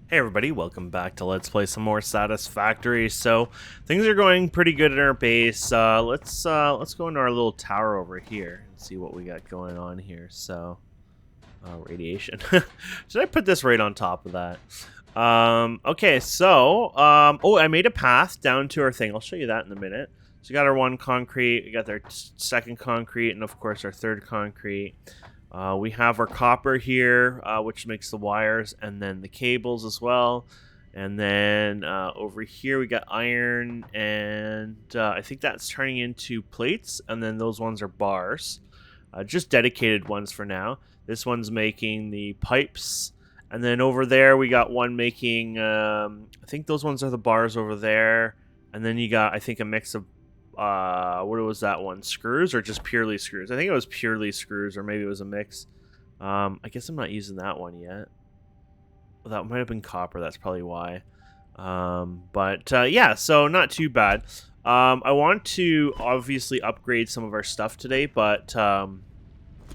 Hey everybody, welcome back to Let's Play some more Satisfactory. So things are going pretty good in our base. Let's go into our little tower over here and see what we got going on here. So radiation. Should I put this right on top of that? Okay, so oh, I made a path down to our thing. I'll show you that in a minute. So we got our one concrete, we got our second concrete, and of course our third concrete. We have our copper here, which makes the wires, and then the cables as well. And then over here we got iron, and I think that's turning into plates, and then those ones are bars. Just dedicated ones for now. This one's making the pipes, and then over there we got one making, I think those ones are the bars over there. And then you got, I think, a mix of what was that one, screws or just purely screws? I think it was purely screws, or maybe it was a mix. I guess I'm not using that one yet. Well, that might have been copper, that's probably why. Yeah, so not too bad. I want to obviously upgrade some of our stuff today, but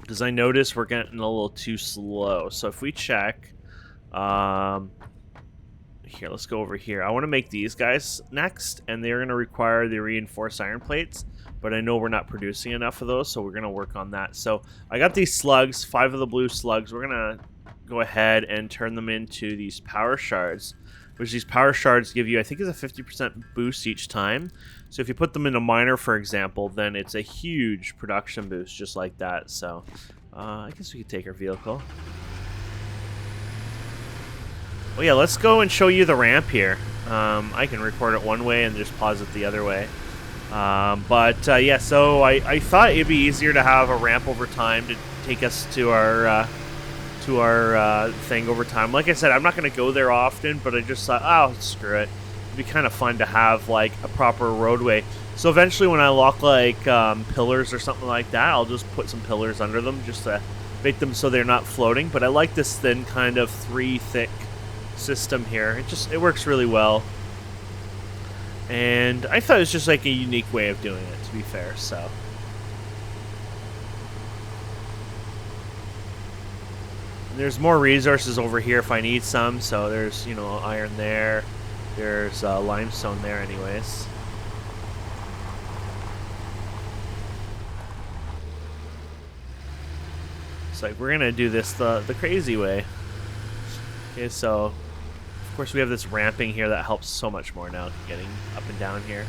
because I noticed we're getting a little too slow. So if we check, here, let's go over here. I want to make these guys next, and they're going to require the reinforced iron plates, but I know we're not producing enough of those, so we're going to work on that. So I got these slugs, 5 of the blue slugs. We're going to go ahead and turn them into these power shards, which these power shards give you, I think, is a 50% boost each time. So if you put them in a miner, for example, then it's a huge production boost just like that. So I guess we could take our vehicle. Well, yeah, let's go and show you the ramp here. I can record it one way and just pause it the other way. Yeah, so I thought it'd be easier to have a ramp over time to take us to our thing over time. Like I said, I'm not going to go there often, but I just thought, oh, screw it. It'd be kind of fun to have, like, a proper roadway. So eventually when I lock, like, pillars or something like that, I'll just put some pillars under them just to make them so they're not floating. But I like this thin kind of 3 thick system here. It works really well, and I thought it was just like a unique way of doing it, to be fair. So and there's more resources over here if I need some. So there's, you know, iron there, there's limestone there anyways. It's like we're gonna do this the crazy way. Okay, so of course we have this ramping here that helps so much more now, getting up and down here.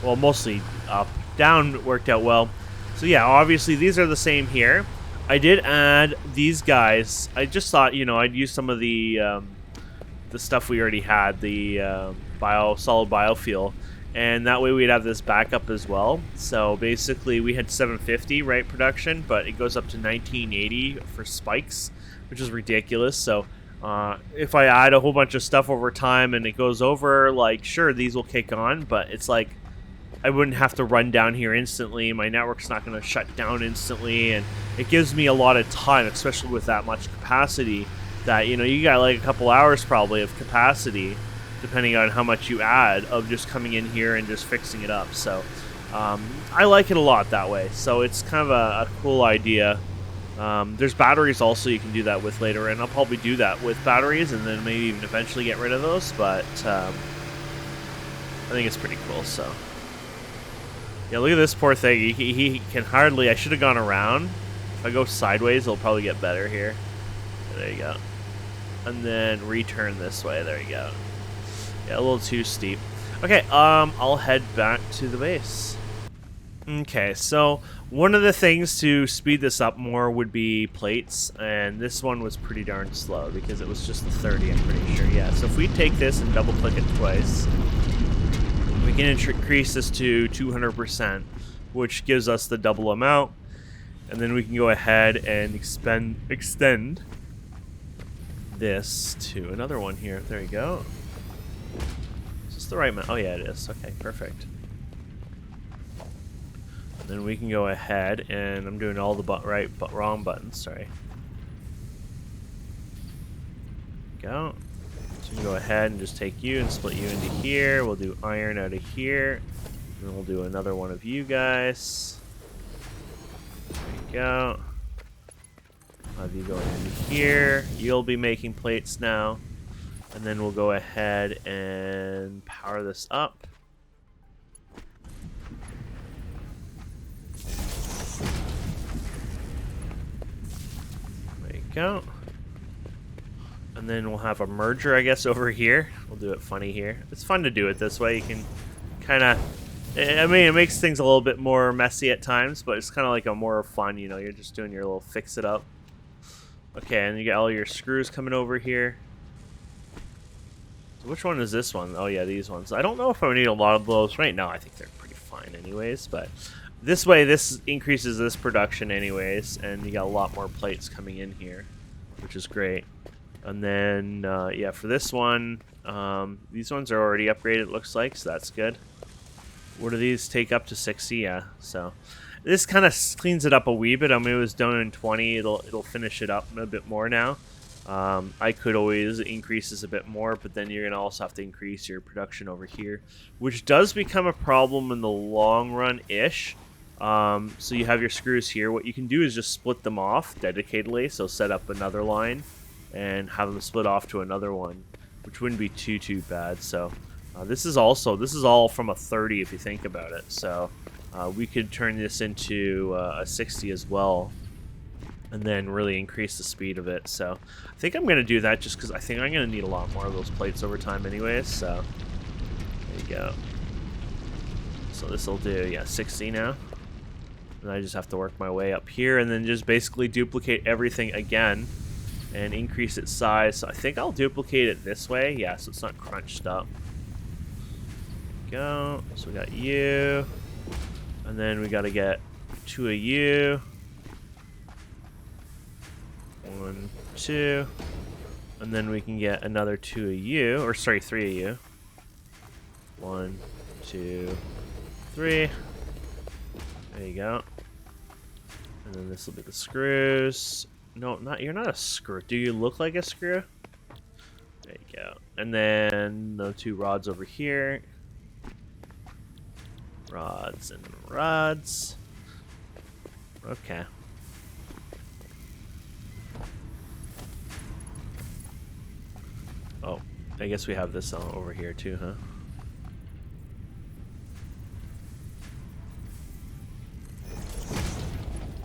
Well, mostly up. Down worked out well. So yeah, obviously these are the same here. I did add these guys. I just thought, you know, I'd use some of the stuff we already had, the solid biofuel, and that way we'd have this backup as well. So basically we had 750, right, production, but it goes up to 1980 for spikes, which is ridiculous. So if I add a whole bunch of stuff over time and it goes over, like, sure, these will kick on, but it's like I wouldn't have to run down here instantly. My network's not going to shut down instantly, and it gives me a lot of time, especially with that much capacity, that, you know, you got like a couple hours probably of capacity, depending on how much you add, of just coming in here and just fixing it up. So I like it a lot that way. So it's kind of a cool idea. There's batteries also you can do that with later, and I'll probably do that with batteries and then maybe even eventually get rid of those, but I think it's pretty cool. So yeah, look at this poor thing. He can hardly... I should have gone around. If I go sideways, it'll probably get better here. There you go. And then return this way. There you go. Yeah, a little too steep. Okay, I'll head back to the base. Okay, so one of the things to speed this up more would be plates, and this one was pretty darn slow because it was just the 30, I'm pretty sure. Yeah, so if we take this and double click it twice, we can increase this to 200%, which gives us the double amount, and then we can go ahead and extend this to another one here. There you go. Is this the right amount? Oh yeah, it is. Okay, perfect. Then we can go ahead, and I'm doing all the wrong buttons, sorry. Go. So we can go ahead and just take you and split you into here. We'll do iron out of here. And then we'll do another one of you guys. There you go. Have you going into here. You'll be making plates now. And then we'll go ahead and power this up. There you go. And then we'll have a merger, I guess, over here. We'll do it funny here. It's fun to do it this way. You can kind of... I mean, it makes things a little bit more messy at times, but it's kind of like a more fun, you know, you're just doing your little fix-it-up. Okay, and you got all your screws coming over here. So which one is this one? Oh, yeah, these ones. I don't know if I need a lot of those. Right now, I think they're pretty fine anyways, but this way, this increases this production anyways, and you got a lot more plates coming in here, which is great. And then, yeah, for this one, these ones are already upgraded, it looks like, so that's good. What do these take up to 60? Yeah, so this kind of cleans it up a wee bit. I mean, it was done in 20. It'll finish it up a bit more now. I could always increase this a bit more, but then you're going to also have to increase your production over here, which does become a problem in the long run-ish. So you have your screws here. What you can do is just split them off dedicatedly, so set up another line and have them split off to another one, which wouldn't be too bad. So this is all from a 30 if you think about it. So we could turn this into a 60 as well, and then really increase the speed of it. So I think I'm gonna do that just because I think I'm gonna need a lot more of those plates over time anyways. So there you go. So this will do, yeah, 60 now. And I just have to work my way up here and then just basically duplicate everything again and increase its size. So I think I'll duplicate it this way. Yeah, so it's not crunched up. Go. So we got you. And then we got to get 2 of you. 1, 2. And then we can get another 2 of you. Or sorry, 3 of you. 1, 2, 3. There you go. And then this will be the screws. No, you're not a screw. Do you look like a screw? There you go. And then the 2 rods over here. Rods and rods. Okay. Oh, I guess we have this over here too, huh?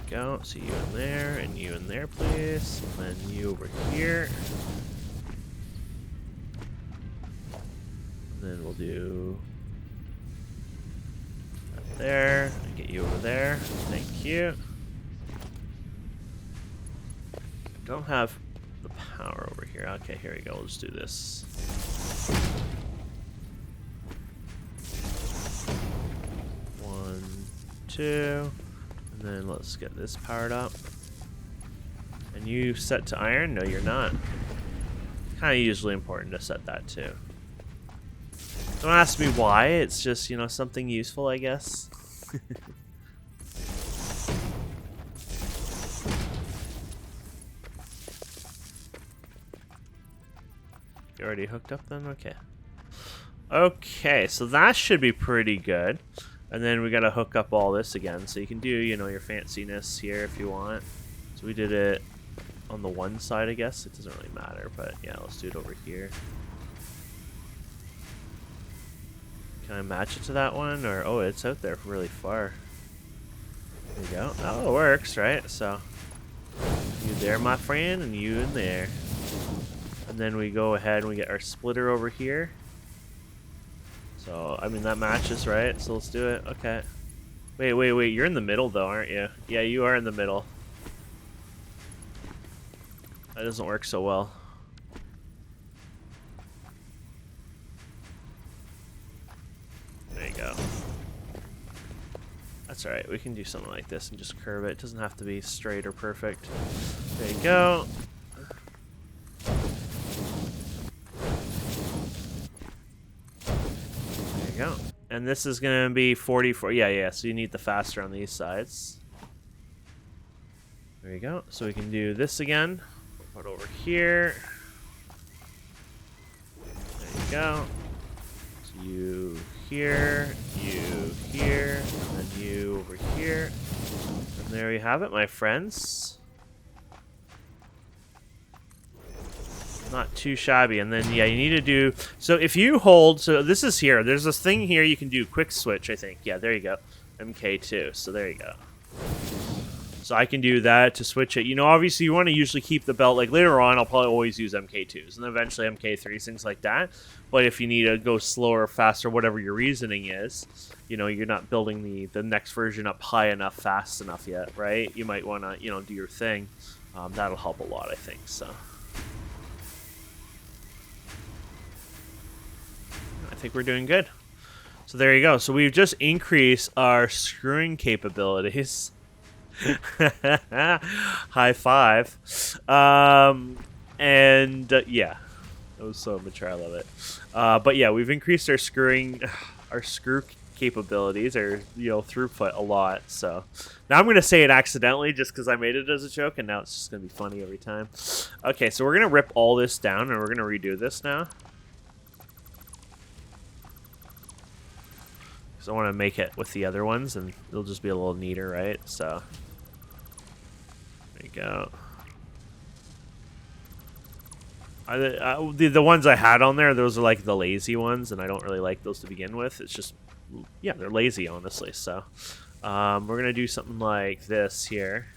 Go. So you in there, and you in there, please. And then you over here. And then we'll do that there. And get you over there. Thank you. Don't have the power over here. Okay, here we go. We'll just do this. One, 2. And then let's get this powered up. And you set to iron? No, you're not. Kind of usually important to set that too. Don't ask me why. It's just, you know, something useful, I guess. You already hooked up then? Okay. Okay, so that should be pretty good. And then we gotta hook up all this again, so you can do, you know, your fanciness here if you want. So we did it on the one side, I guess. It doesn't really matter, but yeah, let's do it over here. Can I match it to that one? Or, oh, it's out there really far. There you go. Oh, it works, right? So, you there, my friend, and you in there. And then we go ahead and we get our splitter over here. So, I mean, that matches, right? So let's do it. Okay. Wait. You're in the middle, though, aren't you? Yeah, you are in the middle. That doesn't work so well. There you go. That's alright. We can do something like this and just curve it. It doesn't have to be straight or perfect. There you go. Go. And this is going to be 44. Yeah, so you need the faster on these sides. There you go. So we can do this again. Put it over here. There you go. So you here, and then you over here. And there you have it, my friends. Not too shabby. And then, yeah, you need to do... So if you hold... So this is here. There's this thing here you can do. Quick switch, I think. Yeah, there you go. MK2. So there you go. So I can do that to switch it. You know, obviously you want to usually keep the belt. Like later on, I'll probably always use MK2s. And then eventually MK3s, things like that. But if you need to go slower, faster, whatever your reasoning is, you know, you're not building the next version up high enough, fast enough yet, right? You might want to, you know, do your thing. That'll help a lot, I think, so... I think we're doing good. So there you go. So we've just increased our screwing capabilities. High five. Yeah, that was so mature. I love it. But yeah, we've increased our screw capabilities, or throughput, a lot. So now I'm gonna say it accidentally just because I made it as a joke, and now it's just gonna be funny every time. Okay, so we're gonna rip all this down, and we're gonna redo this now. I want to make it with the other ones, and it'll just be a little neater, right? So there you go. The ones I had on there, those are like the lazy ones, and I don't really like those to begin with. It's just, yeah, they're lazy, honestly. So we're gonna do something like this here.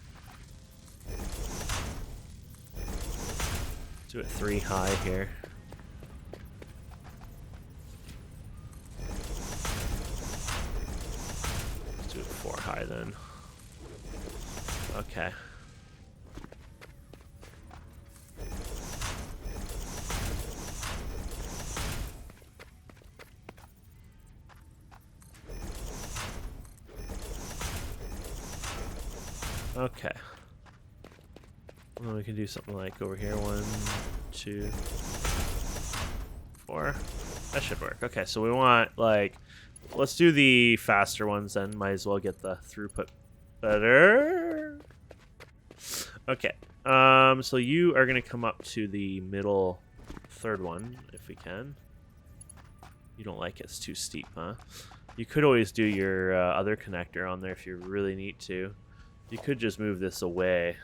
Do it 3 high here. High then. Okay. Okay. Well, we can do something like over here. 1, 2, 4. That should work. Okay, so we want like... Let's do the faster ones then. Might as well get the throughput better. Okay. So you are going to come up to the middle third one, if we can. You don't like it. It's too steep, huh? You could always do your other connector on there if you really need to. You could just move this away.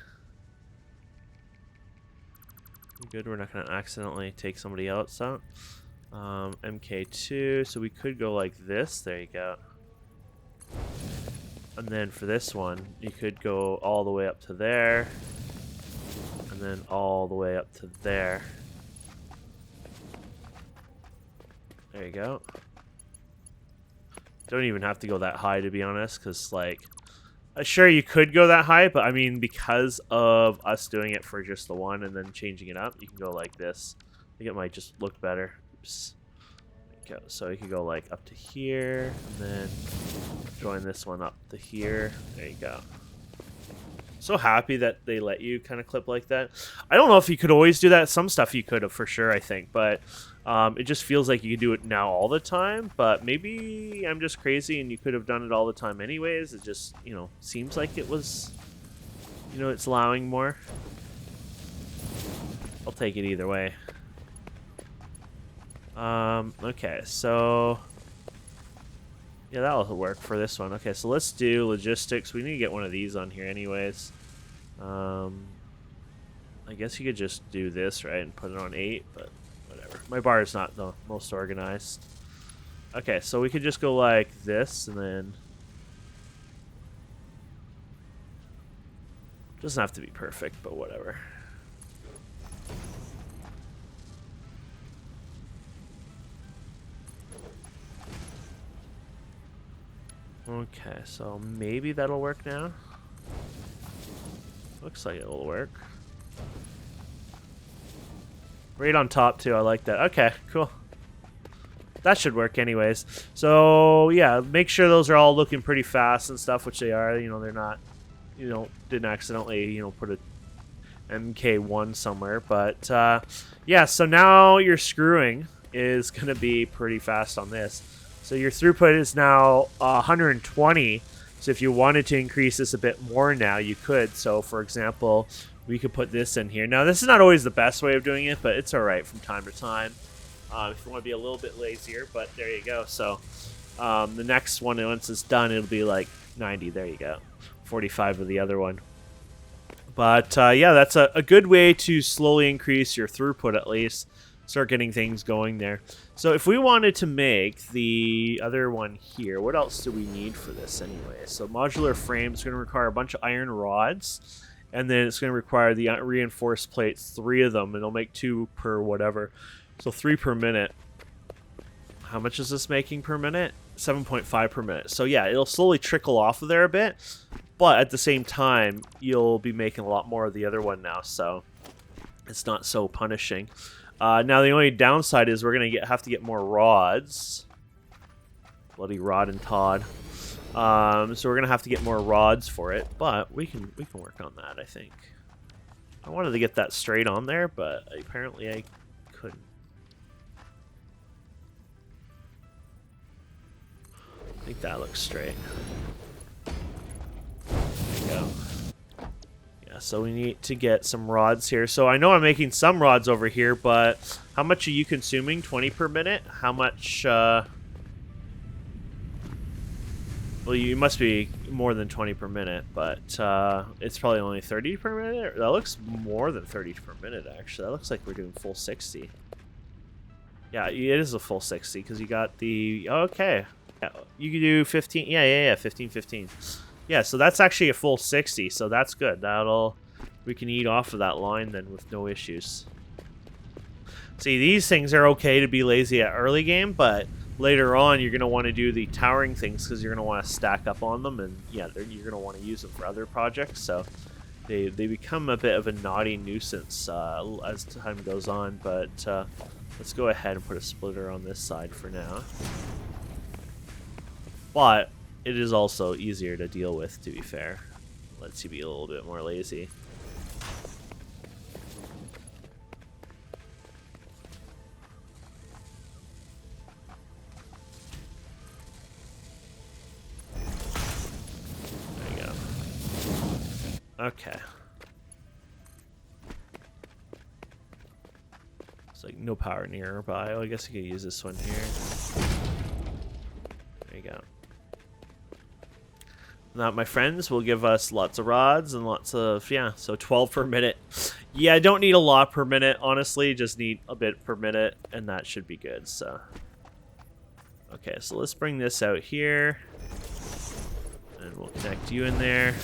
Good, we're not going to accidentally take somebody else out. MK2, so we could go like this. There you go. And then for this one, you could go all the way up to there, and then all the way up to there. There you go. Don't even have to go that high, to be honest, because like, sure, you could go that high, but I mean, because of us doing it for just the one and then changing it up, you can go like this. I think it might just look better. Go. So you can go like up to here, and then join this one up to here. There you go. So happy that they let you kind of clip like that. I don't know if you could always do that. Some stuff you could have for sure, I think, but it just feels like you could do it now all the time. But maybe I'm just crazy, and you could have done it all the time anyways. It just, seems like it was, it's allowing more. I'll take it either way. Okay, so yeah, that'll work for this one. Okay, so let's do logistics. We need to get one of these on here anyways. I guess you could just do this, right, and put it on 8, but whatever. My bar is not the most organized. Okay, so we could just go like this, and then doesn't have to be perfect, but whatever. Okay, so maybe that'll work now. Looks like it'll work. Right on top, too. I like that. Okay, cool. That should work anyways. So, yeah, make sure those are all looking pretty fast and stuff, which they are. They're not, didn't accidentally, put a MK1 somewhere. But, yeah, so now your screwing is going to be pretty fast on this. So your throughput is now 120. So if you wanted to increase this a bit more now, you could. So for example, we could put this in here. Now this is not always the best way of doing it, but it's all right from time to time. If you want to be a little bit lazier, but there you go. So the next one, once it's done, it'll be like 90. There you go. 45 of the other one. But yeah, that's a good way to slowly increase your throughput at least. Start getting things going there. So if we wanted to make the other one here, what else do we need for this anyway? So modular frame is going to require a bunch of iron rods. And then it's going to require the reinforced plates, 3 of them. And it'll make 2 per whatever. So 3 per minute. How much is this making per minute? 7.5 per minute. So yeah, it'll slowly trickle off of there a bit. But at the same time, you'll be making a lot more of the other one now. So it's not so punishing. Now the only downside is we're going to have to get more rods. Bloody Rod and Todd. So we're going to have to get more rods for it. But we can work on that, I think. I wanted to get that straight on there, but apparently I couldn't. I think that looks straight. There you go. Yeah, so we need to get some rods here. So I know I'm making some rods over here, but how much are you consuming? 20 per minute? How much, well, you must be more than 20 per minute, but it's probably only 30 per minute. That looks more than 30 per minute, actually. That looks like we're doing full 60. Yeah, it is a full 60, because you got the... Okay. Yeah, you can do 15. Yeah, 15, 15. Yeah, so that's actually a full 60, so that's good. We can eat off of that line then with no issues. See, these things are okay to be lazy at early game, but later on you're going to want to do the towering things because you're going to want to stack up on them, and yeah, you're going to want to use them for other projects, so they become a bit of a naughty nuisance as time goes on, but let's go ahead and put a splitter on this side for now. But it is also easier to deal with, to be fair. Lets you be a little bit more lazy. There you go. Okay. It's like no power nearby. Oh, I guess you could use this one here. There you go. Now, my friends will give us lots of rods and lots of, yeah, so 12 per minute. Yeah, I don't need a lot per minute, honestly. Just need a bit per minute, and that should be good, so. Okay, so let's bring this out here. And we'll connect you in there.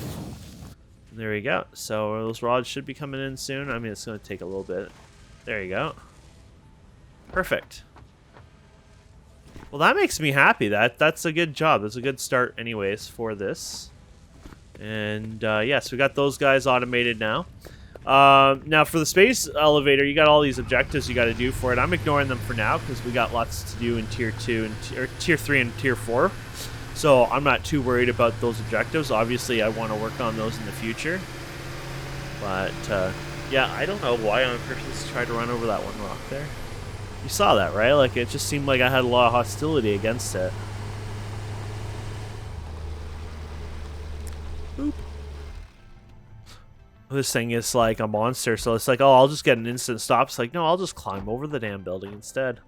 And there we go. So those rods should be coming in soon. I mean, it's going to take a little bit. There you go. Perfect. Well, that makes me happy. That's a good job. That's a good start anyways for this. And yes, we got those guys automated now. Now for the space elevator, you got all these objectives you got to do for it. I'm ignoring them for now because we got lots to do in tier 2 and tier 3 and tier 4. So I'm not too worried about those objectives. Obviously, I want to work on those in the future. But yeah, I don't know why on purpose tried to run over that one rock there. You saw that, right? Like, it just seemed like I had a lot of hostility against it. Boop. This thing is like a monster, so it's like, oh, I'll just get an instant stop. It's like, no, I'll just climb over the damn building instead.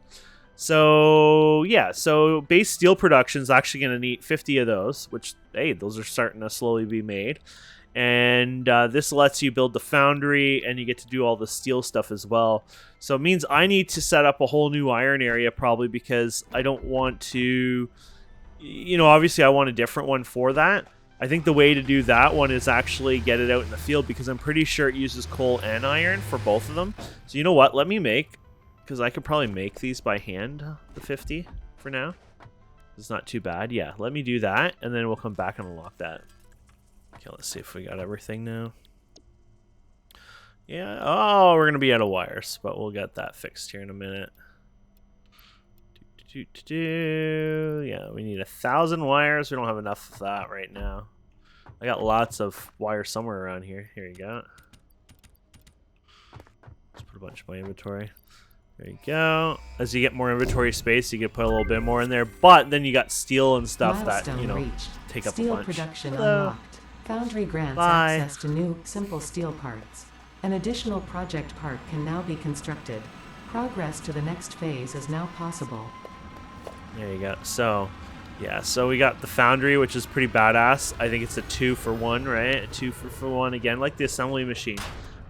So, yeah, so base steel production is actually going to need 50 of those, which, hey, those are starting to slowly be made. And this lets you build the foundry, and you get to do all the steel stuff as well. So it means I need to set up a whole new iron area probably because I don't want to, you know, obviously I want a different one for that. I think the way to do that one is actually get it out in the field because I'm pretty sure it uses coal and iron for both of them. So you know what? Let me make, because I could probably make these by hand, the 50 for now. It's not too bad. Yeah, let me do that, and then we'll come back and unlock that. Okay, let's see if we got everything now. Yeah, oh, we're going to be out of wires, but we'll get that fixed here in a minute. Yeah, we need 1,000 wires. We don't have enough of that right now. I got lots of wires somewhere around here. Here you go. Let's put a bunch of my inventory. There you go. As you get more inventory space, you can put a little bit more in there. But then you got steel and stuff that, you know, take up a bunch. Steel production unlocked. Foundry grants access to new, simple steel parts. An additional project part can now be constructed. Progress to the next phase is now possible. There you go. So, Yeah, so we got the foundry, which is pretty badass. I think it's a 2-for-1, right? A 2-for-1 again, like the assembly machine.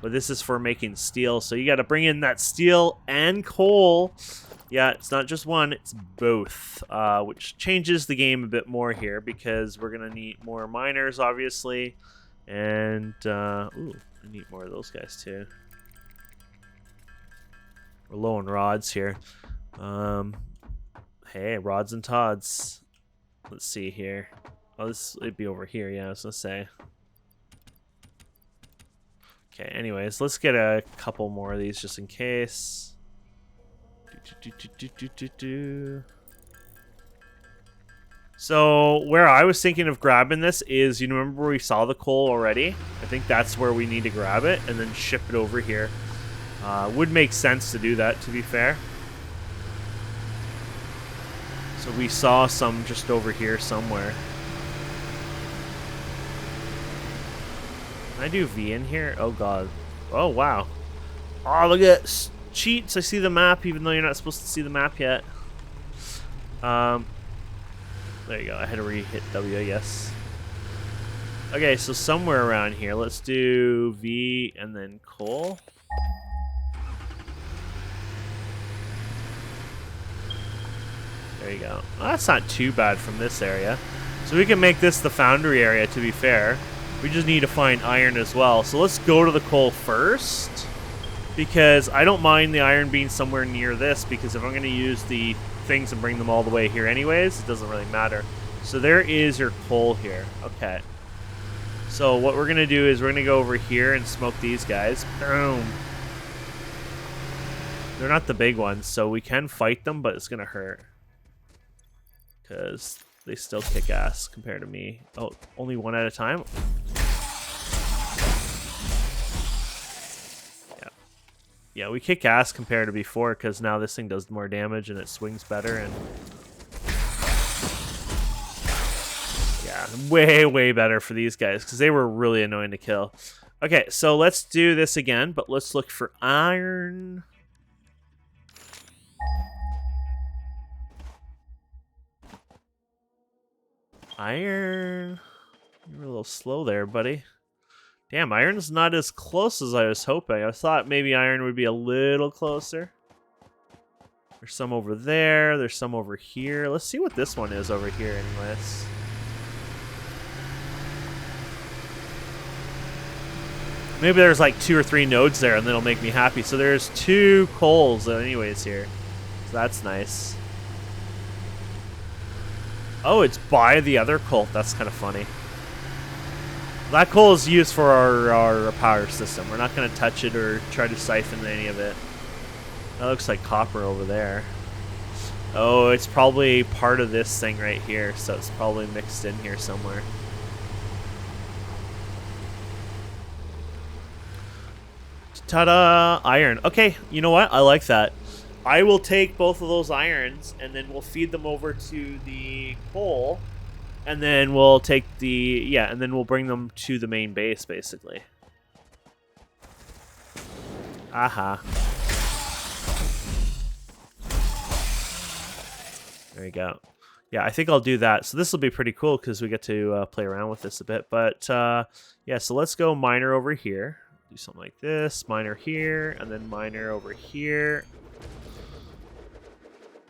But this is for making steel, so you got to bring in that steel and coal. Yeah, it's not just one, it's both, which changes the game a bit more here because we're going to need more miners, obviously. And, ooh, I need more of those guys, too. We're low on rods here. Hey, rods and tods. Let's see here. Oh, it'd be over here, yeah, I was gonna say. Okay, anyways, let's get a couple more of these just in case. So, where I was thinking of grabbing this is, you remember where we saw the coal already? I think that's where we need to grab it and then ship it over here. Would make sense to do that, to be fair. So we saw some just over here somewhere. Can I do V in here? Oh god. Oh wow. Oh, look at cheats. I see the map even though you're not supposed to see the map yet. There you go. I had to re-hit W, I guess. Okay, so somewhere around here. Let's do V and then coal. There you go. Well, that's not too bad from this area. So we can make this the foundry area, to be fair. We just need to find iron as well. So let's go to the coal first. Because I don't mind the iron being somewhere near this. Because if I'm going to use the things and bring them all the way here anyways, it doesn't really matter. So there is your coal here. Okay. So what we're going to do is we're going to go over here and smoke these guys. Boom. They're not the big ones, so we can fight them, but it's going to hurt. Because they still kick ass compared to me. Oh, only one at a time? Yeah. Yeah, we kick ass compared to before because now this thing does more damage and it swings better. And yeah, way, way better for these guys because they were really annoying to kill. Okay, so let's do this again, but let's look for iron. Iron. You're a little slow there, buddy. Damn, iron's not as close as I was hoping. I thought maybe iron would be a little closer. There's some over there. There's some over here. Let's see what this one is over here anyways. Maybe there's like 2 or 3 nodes there and that'll make me happy. So there's 2 coals anyways here. So that's nice. Oh, it's by the other coal. That's kind of funny. That coal is used for our power system. We're not going to touch it or try to siphon any of it. That looks like copper over there. Oh, it's probably part of this thing right here, so it's probably mixed in here somewhere. Ta-da! Iron. Okay, you know what? I like that. I will take both of those irons, and then we'll feed them over to the coal, and then we'll take the, yeah, and then we'll bring them to the main base, basically. Aha. There you go. Yeah, I think I'll do that. So this will be pretty cool because we get to play around with this a bit. But, yeah, so let's go miner over here. Do something like this. Miner here, and then miner over here.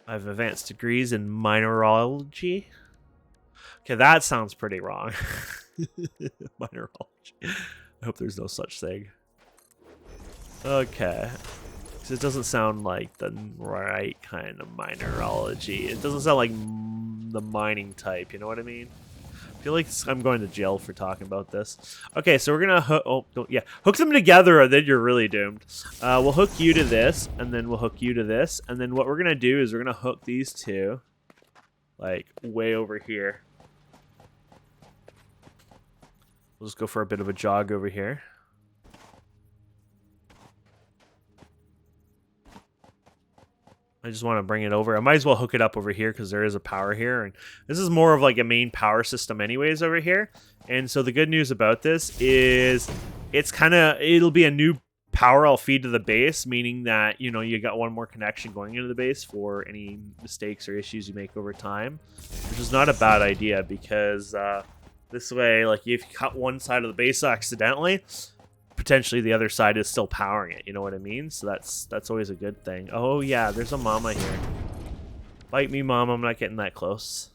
I have advanced degrees in mineralogy. Okay, that sounds pretty wrong. Mineralogy. I hope there's no such thing. Okay. Because it doesn't sound like the right kind of mineralogy. It doesn't sound like the mining type, you know what I mean? I feel like I'm going to jail for talking about this. Okay, so we're gonna hook them together, and then you're really doomed. We'll hook you to this, and then we'll hook you to this, and then what we're gonna do is we're gonna hook these two, like way over here. We'll just go for a bit of a jog over here. I just want to bring it over. I might as well hook it up over here because there is a power here. And this is more of like a main power system anyways over here. And so the good news about this is it'll be a new power I'll feed to the base, meaning that, you know, you got one more connection going into the base for any mistakes or issues you make over time, which is not a bad idea because this way, like, if you cut one side of the base accidentally, potentially the other side is still powering it. You know what I mean? So that's always a good thing. Oh yeah, there's a mama here. Bite me, mom. I'm not getting that close.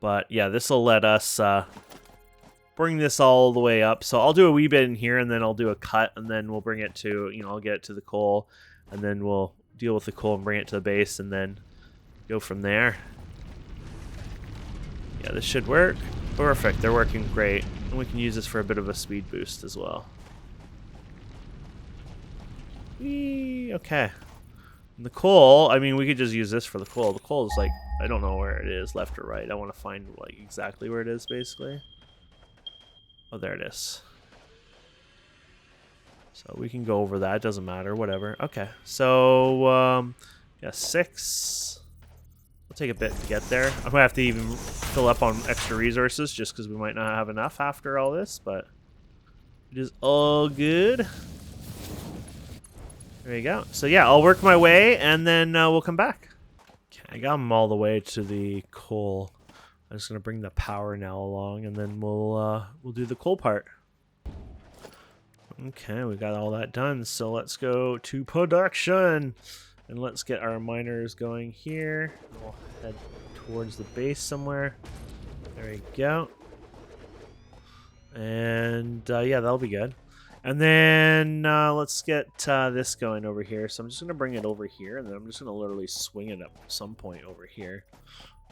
But yeah, this will let us bring this all the way up. So I'll do a wee bit in here, and then I'll do a cut, and then we'll bring it to, you know, I'll get it to the coal, and then we'll deal with the coal and bring it to the base, and then go from there. Yeah, this should work. Perfect. They're working great. And we can use this for a bit of a speed boost as well. Whee, okay. And the coal, I mean, we could just use this for the coal. The coal is like, I don't know where it is, left or right. I want to find like exactly where it is, basically. Oh, there it is. So we can go over that. It doesn't matter. Whatever. Okay. So, yeah, 6. It'll take a bit to get there. I'm gonna have to even fill up on extra resources just because we might not have enough after all this, but it is all good. There you go. So yeah, I'll work my way and then we'll come back. Okay, I got them all the way to the coal. I'm just gonna bring the power now along, and then we'll do the coal part. Okay, we got all that done. So let's go to production. And let's get our miners going here. We'll head towards the base somewhere. There we go. And yeah, that'll be good. And then let's get this going over here. So I'm just going to bring it over here, and then I'm just going to literally swing it up some point over here.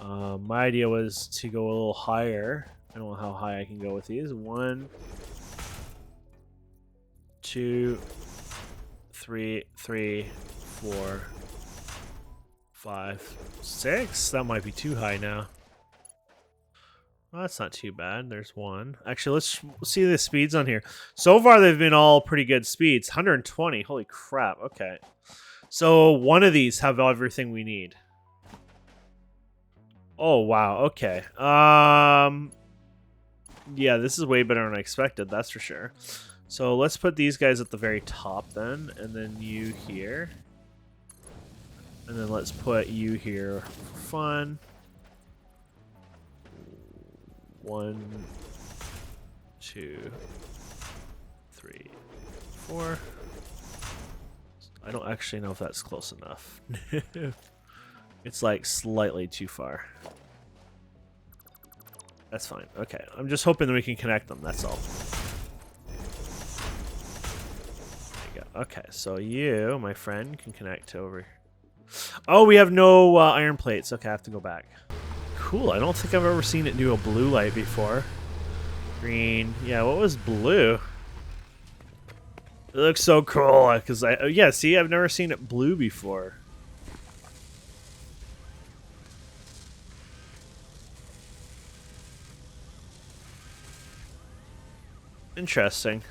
My idea was to go a little higher. I don't know how high I can go with these. 1, 2, 3, 4, 5, 6. That might be too high now. Well, that's not too bad. There's 1. Actually, let's see the speeds on here. So far, they've been all pretty good speeds. 120. Holy crap. Okay. So one of these have everything we need. Oh, wow. Okay. Yeah, this is way better than I expected. That's for sure. So let's put these guys at the very top then, and then you here. And then let's put you here for fun. 1, 2, 3, 4. I don't actually know if that's close enough. It's like slightly too far. That's fine. Okay, I'm just hoping that we can connect them, that's all. There you go. Okay, so you, my friend, can connect over. Oh, we have no iron plates. Okay, I have to go back. Cool, I don't think I've ever seen it do a blue light before. Green. Yeah, what was blue? It looks so cool, because yeah, see, I've never seen it blue before. Interesting.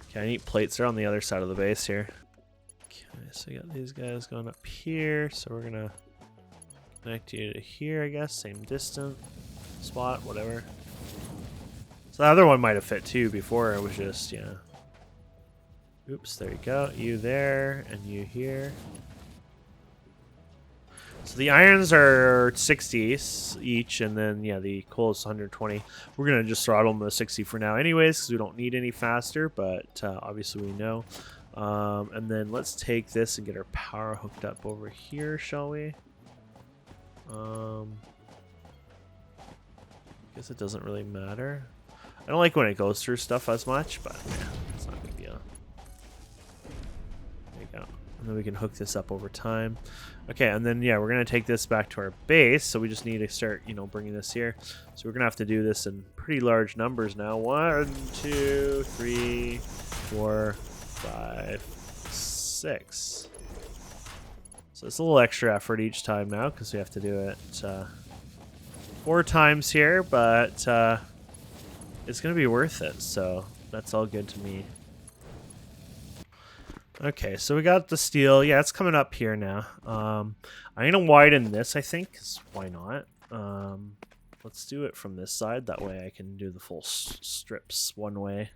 Okay, I need plates. They're on the other side of the base here. Okay, so you got these guys going up here. So we're gonna connect you to here, I guess. Same distance, spot, whatever. So the other one might have fit too before. It was just, yeah. Oops, there you go. You there, and you here. So the irons are 60 each, and then, yeah, the coal is 120. We're going to just throttle them to 60 for now anyways, because we don't need any faster, but obviously we know. And then let's take this and get our power hooked up over here, shall we? Guess it doesn't really matter. I don't like when it goes through stuff as much, but yeah, it's not a big deal. There you go. And then we can hook this up over time. Okay, and then, yeah, we're going to take this back to our base, so we just need to start, you know, bringing this here. So we're going to have to do this in pretty large numbers now. 1, 2, 3, 4, 5, 6. So it's a little extra effort each time now, because we have to do it 4 times here, but it's going to be worth it, so that's all good to me. Okay, so we got the steel. Yeah, it's coming up here now. I'm going to widen this, I think, 'cause why not? let's do it from this side. That way I can do the full strips one way.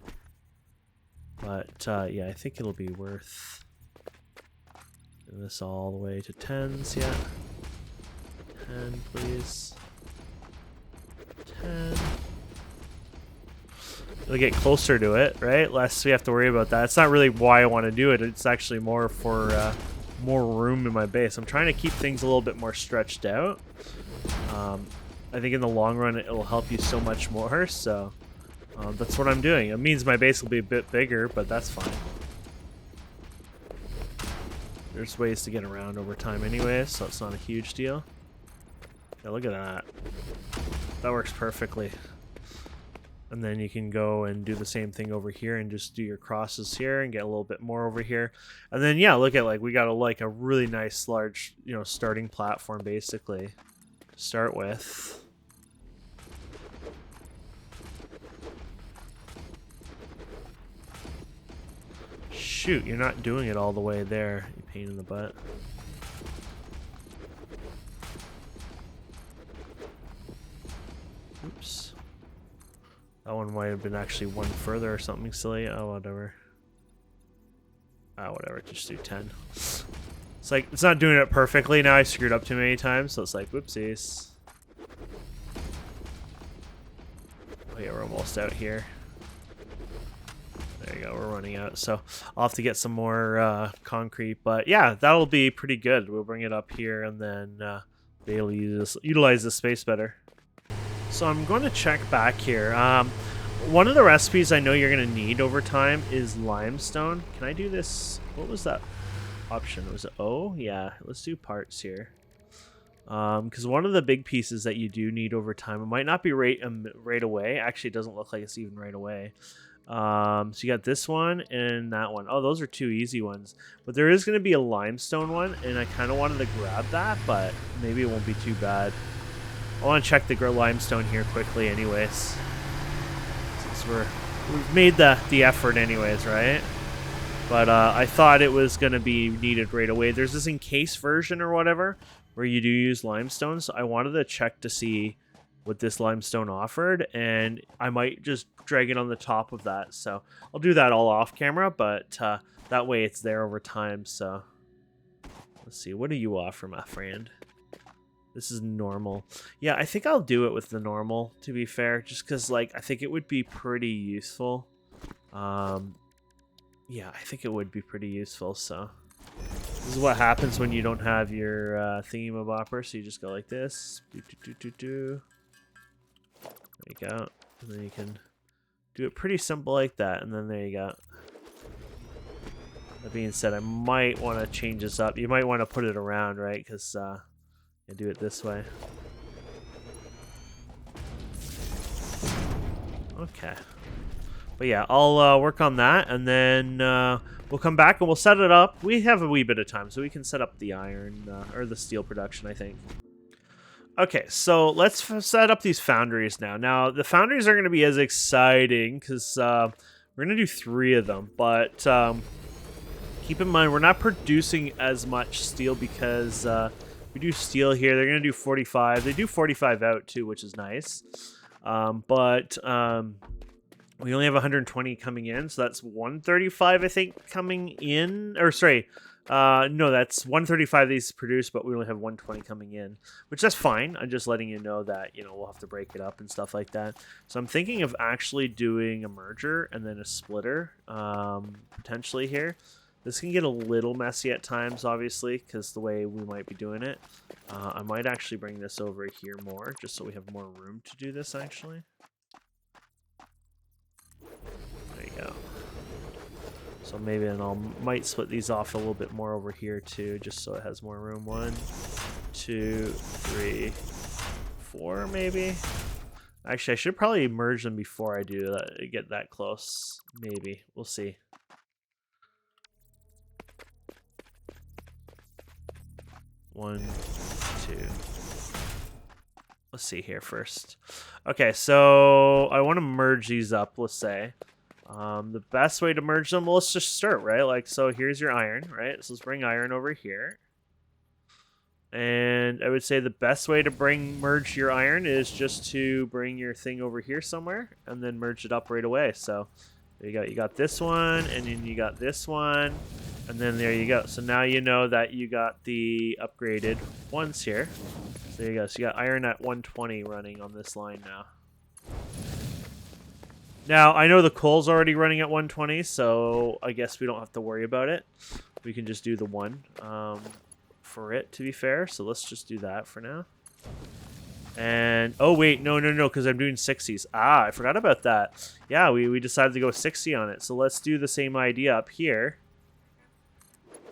But yeah, I think it'll be worth doing this all the way to 10s. Yeah, 10, please. 10. We'll get closer to it, right? Less we have to worry about that. It's not really why I want to do it. It's actually more for more room in my base. I'm trying to keep things a little bit more stretched out. I think in the long run it'll help you so much more, so that's what I'm doing. It means my base will be a bit bigger, but that's fine. There's ways to get around over time anyway, so it's not a huge deal. Yeah, look at that. That works perfectly. And then you can go and do the same thing over here and just do your crosses here and get a little bit more over here. And then, yeah, look at, like, we got a really nice large, you know, starting platform basically to start with. Shoot, you're not doing it all the way there, you pain in the butt. Oops. That one might have been actually one further or something silly. Oh, whatever. Whatever, just do 10. It's like, it's not doing it perfectly. Now I screwed up too many times, so it's like, whoopsies. Oh yeah, we're almost out here. There you go, we're running out. So I'll have to get some more concrete. But yeah, that'll be pretty good. We'll bring it up here and then be able to utilize the space better. So I'm going to check back here. One of the recipes I know you're going to need over time is limestone. Can I do this? What was that option? Was it O? Yeah, let's do parts here. Because one of the big pieces that you do need over time, it might not be right away. Actually, it doesn't look like it's even right away. So you got this one and that one. Oh, those are two easy ones. But there is going to be a limestone one, and I kind of wanted to grab that, but maybe it won't be too bad. I want to check the limestone here quickly anyways. Since we've made the effort anyways, right? But I thought it was going to be needed right away. There's this encased version or whatever where you do use limestone, so I wanted to check to see what this limestone offered, and I might just drag it on the top of that. So I'll do that all off camera, but that way it's there over time. So let's see, what do you offer, my friend? This is normal. Yeah, I think I'll do it with the normal, to be fair, just because, like, I think it would be pretty useful. Yeah, I think it would be pretty useful, so. This is what happens when you don't have your thingamabopper, so you just go like this. There you go. And then you can do it pretty simple like that, and then there you go. That being said, I might want to change this up. You might want to put it around, right? Because I do it this way. Okay. But yeah, I'll work on that, and then we'll come back and we'll set it up. We have a wee bit of time, so we can set up the iron, or the steel production, I think. Okay, so let's set up these foundries now. Now, the foundries are going to be as exciting, because we're going to do 3 of them, but keep in mind, we're not producing as much steel because we do steel here. They're going to do 45. They do 45 out, too, which is nice. But we only have 120 coming in, so that's 135, I think, coming in. Or, sorry, no, that's 135 these produced, but we only have 120 coming in, which that's fine. I'm just letting you know that, you know, we'll have to break it up and stuff like that. So I'm thinking of actually doing a merger and then a splitter, potentially here. This can get a little messy at times, obviously, because the way we might be doing it. I might actually bring this over here more, just so we have more room to do this, actually. There you go. So maybe then I might split these off a little bit more over here, too, just so it has more room. 1, 2, 3, 4, maybe? Actually, I should probably merge them before I do that, get that close. Maybe. We'll see. One, 2. Let's see here first. Okay, so I want to merge these up, let's say. The best way to merge them, well, let's just start, right? Like, so here's your iron, right? So let's bring iron over here. And I would say the best way to merge your iron is just to bring your thing over here somewhere and then merge it up right away. So there you got this one, and then you got this one, and then there you go. So now you know that you got the upgraded ones here. So there you go. So you got iron at 120 running on this line now. Now, I know the coal's already running at 120, so I guess we don't have to worry about it. We can just do the one for it, to be fair. So let's just do that for now. And, oh, wait, no, because I'm doing 60s. Ah, I forgot about that. Yeah, we decided to go 60 on it. So let's do the same idea up here.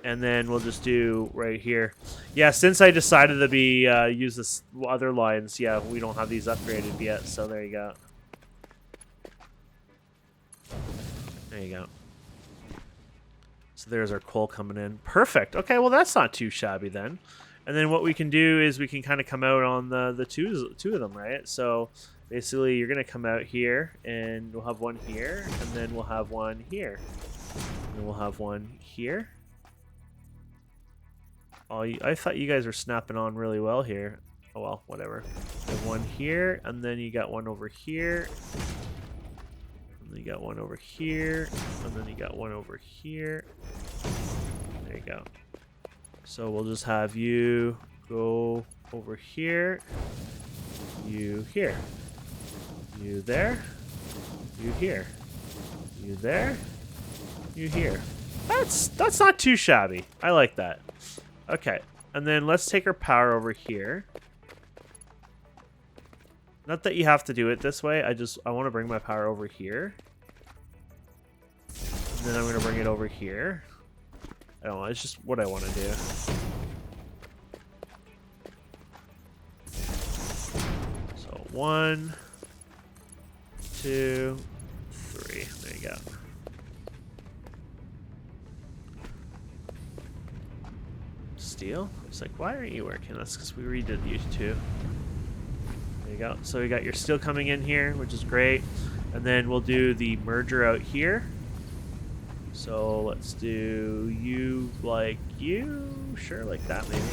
And then we'll just do right here. Yeah, since I decided to use this other lines, yeah, we don't have these upgraded yet. So there you go. There you go. So there's our coal coming in. Perfect. Okay, well, that's not too shabby then. And then what we can do is we can kind of come out on the two of them, right? So basically you're going to come out here, and we'll have one here, and then we'll have one here. And then we'll have one here. Oh, I thought you guys were snapping on really well here. Oh, well, whatever. We have one here, and then you got one over here. And then you got one over here, and then you got one over here. There you go. So we'll just have you go over here, you here, you there, you here, you there, you here. That's not too shabby. I like that. Okay, and then let's take our power over here. Not that you have to do it this way. I want to bring my power over here. And then I'm going to bring it over here. I don't know, it's just what I want to do. So 1, 2, 3. There you go. Steel? It's like, why aren't you working? That's because we redid these two. There you go. So we got your steel coming in here, which is great. And then we'll do the merger out here. So let's do you like you. Sure, like that maybe.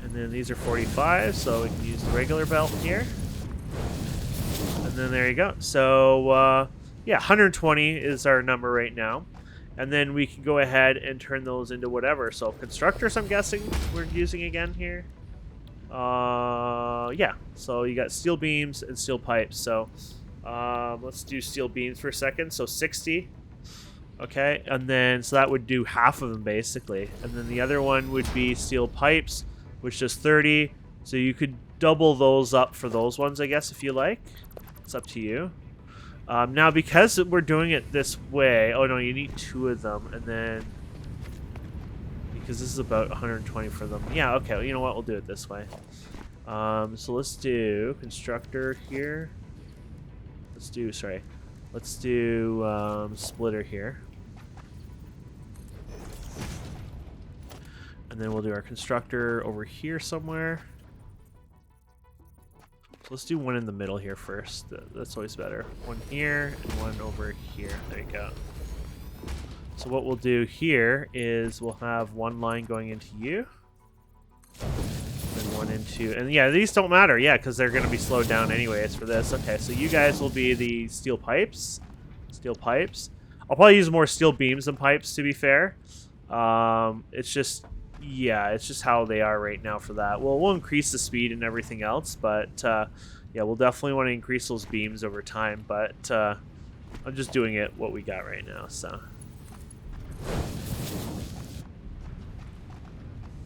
And then these are 45, so we can use the regular belt here. And then there you go. So yeah, 120 is our number right now. And then we can go ahead and turn those into whatever. So constructors, I'm guessing we're using again here. Yeah. So you got steel beams and steel pipes. So let's do steel beams for a second. So 60. Okay, and then so that would do half of them basically. And then the other one would be steel pipes, which is 30. So you could double those up for those ones, I guess, if you like. It's up to you. Now, because we're doing it this way, oh no, you need 2 of them, and then because this is about 120 for them. Yeah, okay, well, you know what? We'll do it this way. So let's do constructor here. Let's do splitter here. And then we'll do our constructor over here somewhere. So let's do one in the middle here first. That's always better. One here and one over here. There you go. So what we'll do here is we'll have one line going into you. And one into... And yeah, these don't matter. Yeah, because they're going to be slowed down anyways for this. Okay, so you guys will be the steel pipes. Steel pipes. I'll probably use more steel beams than pipes, to be fair. It's just... Yeah, it's just how they are right now for that. Well, we'll increase the speed and everything else, but yeah, we'll definitely want to increase those beams over time, but I'm just doing it what we got right now, so.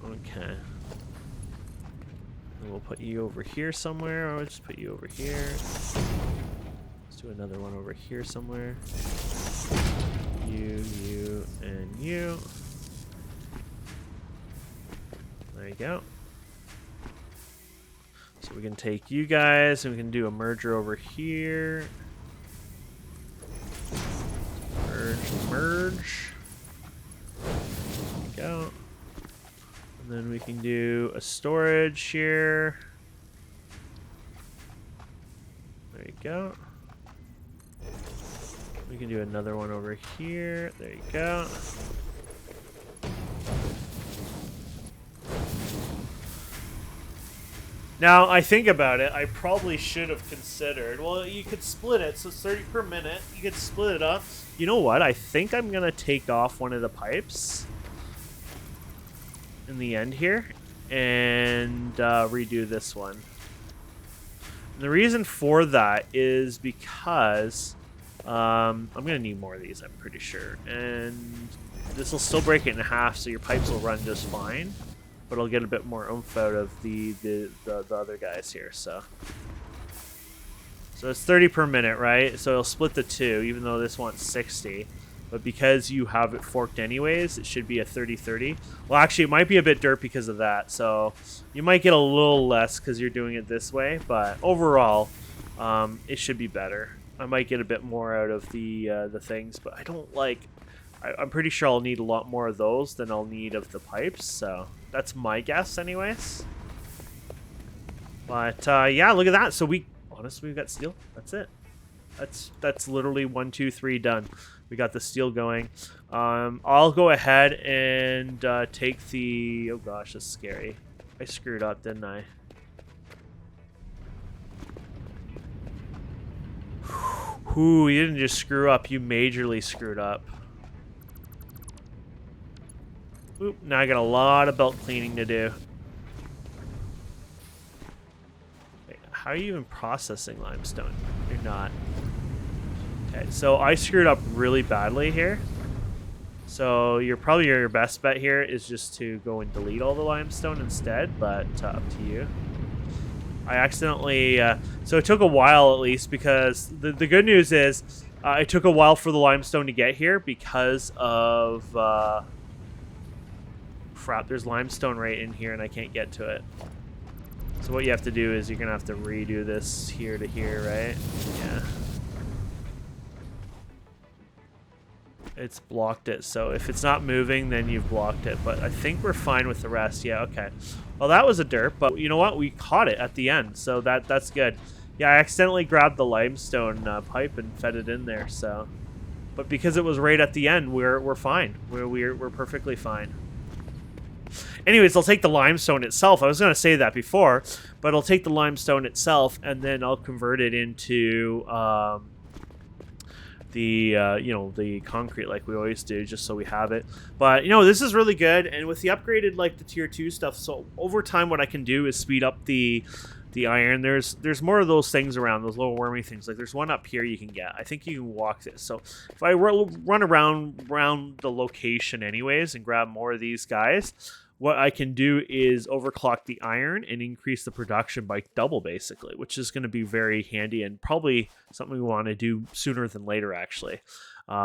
Okay. And we'll put you over here somewhere, or I'll just put you over here. Let's do another one over here somewhere. You, and you. There you go. So we can take you guys and we can do a merger over here. Merge. There you go. And then we can do a storage here. There you go. We can do another one over here. There you go. Now, I think about it, I probably should have considered, well, you could split it, so it's 30 per minute. You could split it up. You know what? I think I'm going to take off one of the pipes in the end here and redo this one. And the reason for that is because I'm going to need more of these, I'm pretty sure. And this will still break it in half, so your pipes will run just fine. But I'll get a bit more oomph out of the other guys here. So it's 30 per minute, right? So it'll split the two, even though this wants 60. But because you have it forked anyways, it should be a 30-30. Well, actually, it might be a bit dirt because of that. So you might get a little less because you're doing it this way. But overall, it should be better. I might get a bit more out of the things, but I don't like... I'm pretty sure I'll need a lot more of those than I'll need of the pipes, so that's my guess anyways. But yeah, look at that. So honestly, we've got steel. That's it. That's literally 1, 2, 3 done. We got the steel going. I'll go ahead and take the... Oh gosh, that's scary. I screwed up, didn't I? Ooh, you didn't just screw up. You majorly screwed up. Oop, now I got a lot of belt cleaning to do. Wait, how are you even processing limestone? You're not. Okay, so I screwed up really badly here. So probably your best bet here is just to go and delete all the limestone instead, but up to you. I accidentally... so it took a while at least because the good news is it took a while for the limestone to get here because of... crap, there's limestone right in here and I can't get to it. So what you have to do is you're gonna have to redo this here to here, right? Yeah. It's blocked it, so if it's not moving, then you've blocked it. But I think we're fine with the rest. Yeah, okay. Well, that was a derp, but you know what? We caught it at the end, so that's good. Yeah, I accidentally grabbed the limestone pipe and fed it in there, so... But because it was right at the end, we're fine. We're perfectly fine. Anyways, I'll take the limestone itself. I was going to say that before, but I'll take the limestone itself, and then I'll convert it into the concrete like we always do, just so we have it. But this is really good, and with the upgraded like the tier 2 stuff, so over time what I can do is speed up the iron. There's more of those things around, those little wormy things. Like there's one up here you can get. I think you can walk this. So if I run around the location anyways and grab more of these guys, what I can do is overclock the iron and increase the production by double, basically, which is going to be very handy and probably something we want to do sooner than later, actually.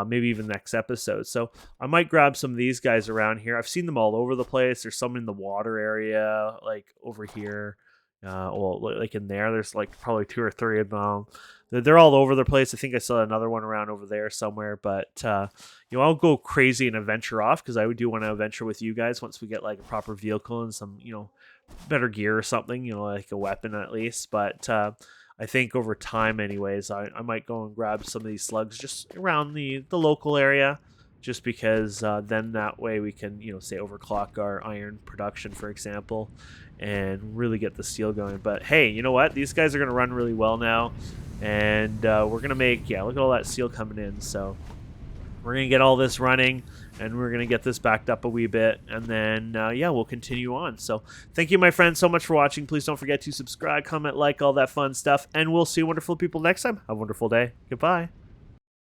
Maybe even next episode. So I might grab some of these guys around here. I've seen them all over the place. There's some in the water area, like over here. Well, like in there, there's like probably 2 or 3 of them. They're all over the place. I think I saw another one around over there somewhere, but I'll go crazy and adventure off because I do want to adventure with you guys once we get like a proper vehicle and some better gear or something, like a weapon at least. But I think over time, anyways, I might go and grab some of these slugs just around the local area. Just because then that way we can, say overclock our iron production, for example, and really get the steel going. But hey, you know what? These guys are going to run really well now, and we're going to make, look at all that steel coming in. So we're going to get all this running, and we're going to get this backed up a wee bit, and then, we'll continue on. So thank you, my friends, so much for watching. Please don't forget to subscribe, comment, like, all that fun stuff, and we'll see wonderful people next time. Have a wonderful day. Goodbye.